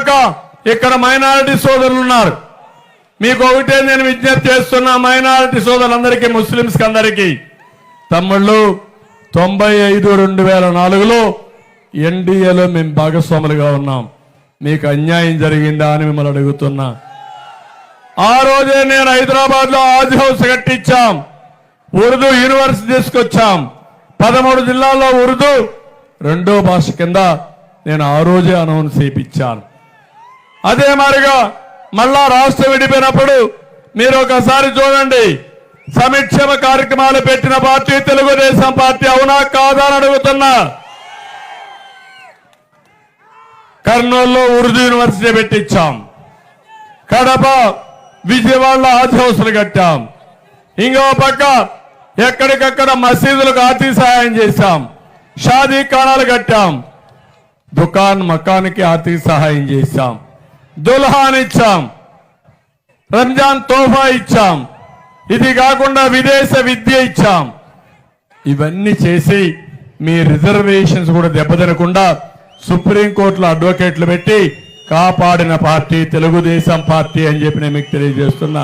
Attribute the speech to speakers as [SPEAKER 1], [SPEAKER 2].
[SPEAKER 1] పక్క ఇక్కడ మైనారిటీ సోదరులు ఉన్నారు. మీకు ఒకటే నేను విజ్ఞప్తి చేస్తున్నా, మైనారిటీ సోదరులందరికీ, ముస్లింస్కి అందరికీ, తమ్ముళ్ళు 95-2004లో ఎన్డీఏలో మేము భాగస్వాములుగా ఉన్నాం. మీకు అన్యాయం జరిగిందా అని మిమ్మల్ని అడుగుతున్నా. ఆ రోజే నేను హైదరాబాద్లో ఆజ్ హౌస్ కట్టించాం, ఉర్దూ యూనివర్సిటీ తీసుకొచ్చాం. 13 జిల్లాల్లో ఉర్దూ 2వ భాష కింద నేను ఆ రోజే అనౌన్స్ చేయించాను. అదే మాదిరిగా మళ్ళా రాష్ట్రం విడిపోయినప్పుడు మీరు ఒకసారి చూడండి, సంక్షేమ కార్యక్రమాలు పెట్టిన పార్టీ తెలుగుదేశం పార్టీ, అవునా కాదా అని అడుగుతున్నా. కర్నూలులో ఉర్దూ యూనివర్సిటీ పెట్టించాం, కడప విజయవాడలో ఆజ్ హౌస్లు కట్టాం, ఇంకో పక్క ఎక్కడికక్కడ మసీదులకు ఆర్థిక సహాయం చేశాం, షాదీ ఖానాలు కట్టాం, దుకాన్ మకానికి ఆర్థిక సహాయం చేశాం, దుల్హాన్ ఇచ్చాం, రంజాన్ తోఫా ఇచ్చాం, ఇది కాకుండా విదేశ విద్య ఇచ్చాం. ఇవన్నీ చేసి మీ రిజర్వేషన్స్ కూడా దెబ్బతినకుండా సుప్రీంకోర్టులో అడ్వకేట్లు పెట్టి కాపాడిన పార్టీ తెలుగుదేశం పార్టీ అని చెప్పి నేను మీకు తెలియజేస్తున్నా.